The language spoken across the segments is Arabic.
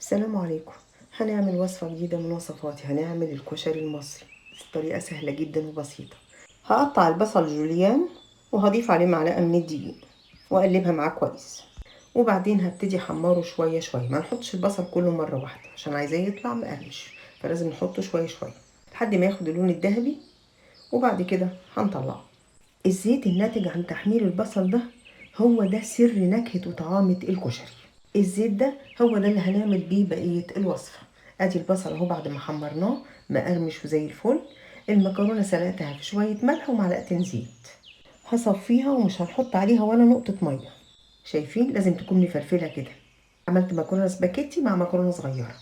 السلام عليكم. هنعمل وصفة جديدة من وصفاتي. هنعمل الكشري المصري بطريقة سهلة جدا وبسيطة. هقطع البصل جوليان وهضيف عليه معلقة من الدقيق واقلبها معاه كويس، وبعدين هبتدي احمره شوية شوية. ما نحطش البصل كله مرة واحدة عشان عايزاه يطلع مقرمش، فلازم نحطه شوية شوية لحد ما ياخد اللون الذهبي، وبعد كده هنطلعه. الزيت الناتج عن تحمير البصل ده هو ده سر نكهة وطعامة الكشري. الزيت ده هو ده اللي هنعمل بيه بقية الوصفة. ادي البصل اهو بعد ما حمرناه مقرمش وزي الفل. المكرونة سلقتها في شوية ملح ومعلقتين زيت. هصفيها ومش هنحط عليها ولا نقطة مية. شايفين؟ لازم تكون مفلفلة كده. عملت مكرونة سباكيتي مع مكرونة صغيرة.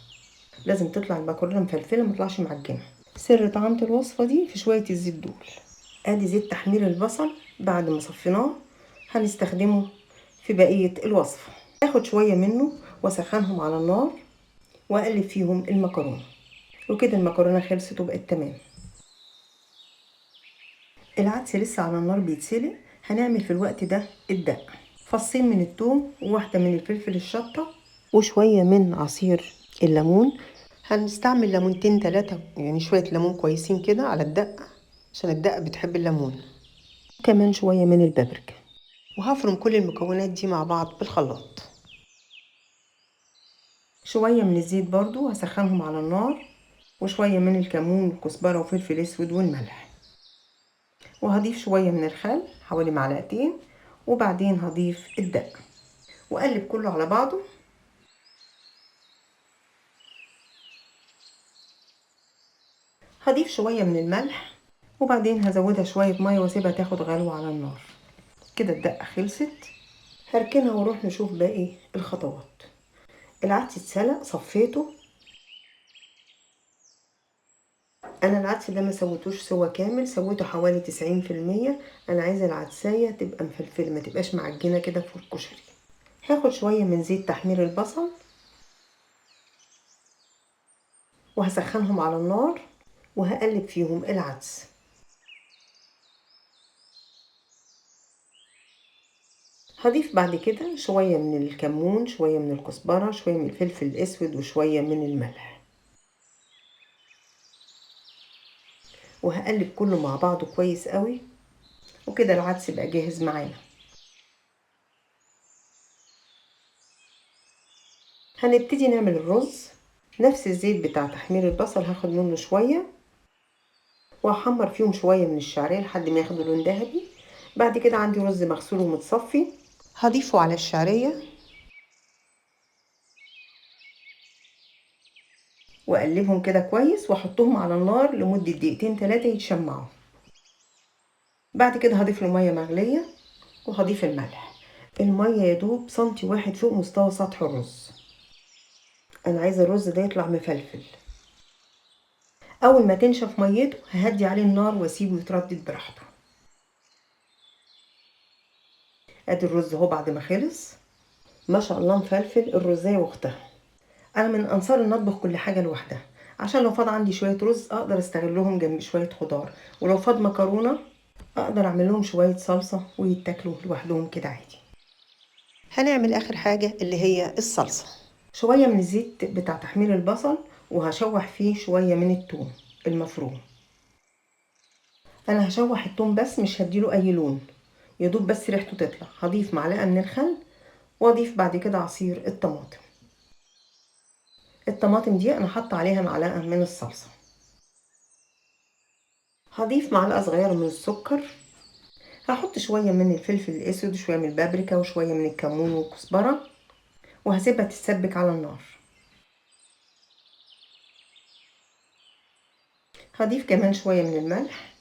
لازم تطلع المكرونة مفلفلة متطلعش معجنة. سر طعامة الوصفة دي في شوية الزيت دول. ادي زيت تحمير البصل بعد ما صفيناه هنستخدمه في بقية الوصفة. اخد شوية منه واسخنهم على النار واقلب فيهم المكرونة، وكده المكرونة خلصت وبقت تمام. العدس لسه على النار بيتسلق. هنعمل في الوقت ده الدقة: فصين من الثوم وواحدة من الفلفل الشطة وشوية من عصير الليمون. هنستعمل ليمونتين تلاتة، يعني شوية ليمون كويسين كده على الدقة عشان الدقة بتحب الليمون. كمان شوية من البابريكا. وهفرم كل المكونات دي مع بعض بالخلاط. شوية من الزيت برضو هسخنهم على النار، وشوية من الكمون والكزبرة وفلفل اسود والملح، وهضيف شوية من الخل حوالي معلقتين، وبعدين هضيف الدقة واقلب كله على بعضه. هضيف شوية من الملح وبعدين هزودها شوية مية واسيبها تاخد غلوة على النار. كده الدقة خلصت. هركنها ونروح نشوف باقي الخطوات. العدس اتسلق صفيته. انا العدس ده ما سويتوش سوا كامل، سويته حوالي 90%. انا عايزه العدسايه تبقى مفلفله ما تبقاش معجنه كده في الكشري. هاخد شويه من زيت تحمير البصل وهسخنهم على النار وهقلب فيهم العدس. هضيف بعد كده شويه من الكمون، شويه من الكزبره، شويه من الفلفل الاسود، وشويه من الملح، وهقلب كله مع بعضه كويس قوي. وكده العدس بقى جاهز معانا. هنبتدي نعمل الرز. نفس الزيت بتاع تحمير البصل هاخد منه شويه وهحمر فيهم شويه من الشعريه لحد ما ياخدوا لون ذهبي. بعد كده عندي رز مغسول ومتصفي هضيفه على الشعريه واقلبهم كده كويس واحطهم على النار لمده دقيقتين 3 يتشمعوا. بعد كده هضيف له ميه مغليه وهضيف الملح. الميه يا دوب سنتي واحد فوق مستوى سطح الرز. انا عايزه الرز ده يطلع مفلفل. اول ما تنشف ميته ههدي عليه النار واسيبه يتردد براحته. ادي الرز اهو بعد ما خلص. ما شاء الله مفلفل الرزايه واختها. انا من انصار ان اطبخ كل حاجه لوحدها، عشان لو فاض عندي شويه رز اقدر استغلهم جنب شويه خضار، ولو فاض مكرونه اقدر اعمل لهم شويه صلصه ويتاكلوا لوحدهم كده عادي. هنعمل اخر حاجه اللي هي الصلصه. شويه من الزيت بتاع تحمير البصل وهشوح فيه شويه من الثوم المفروم. انا هشوح الثوم بس مش هديله اي لون، يدوب بس ريحته تطلع. هضيف معلقه من الخل واضيف بعد كده عصير الطماطم. الطماطم دي انا حاطه عليها معلقه من الصلصه. هضيف معلقه صغيره من السكر. هحط شويه من الفلفل الاسود وشويه من البابريكا وشويه من الكمون والكزبره وهسيبها تتسبك على النار. هضيف كمان شويه من الملح.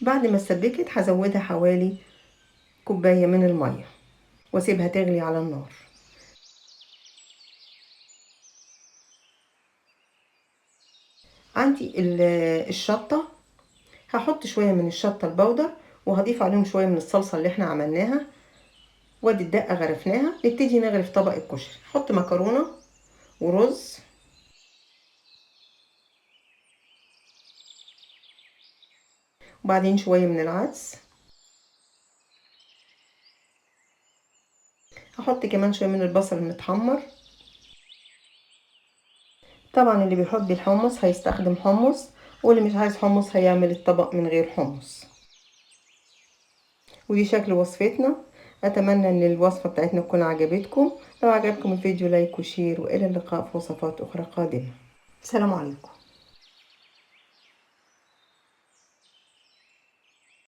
بعد ما اتسبكت هزودها حوالي كوبايه من الميه واسيبها تغلي على النار. عندي الشطه. هحط شويه من الشطه البودر وهضيف عليهم شويه من الصلصه اللي احنا عملناها. وادي الدقه غرفناها. نبتدي نغرف طبق الكشري. احط مكرونه ورز وبعدين شويه من العدس هحط كمان شوية من البصل المتحمر. طبعا اللي بيحب الحمص هيستخدم حمص، واللي مش عايز حمص هيعمل الطبق من غير حمص. ودي شكل وصفتنا. اتمنى ان الوصفة بتاعتنا تكون عجبتكم. لو عجبكم الفيديو لايك وشير، والى اللقاء في وصفات اخرى قادمة. السلام عليكم.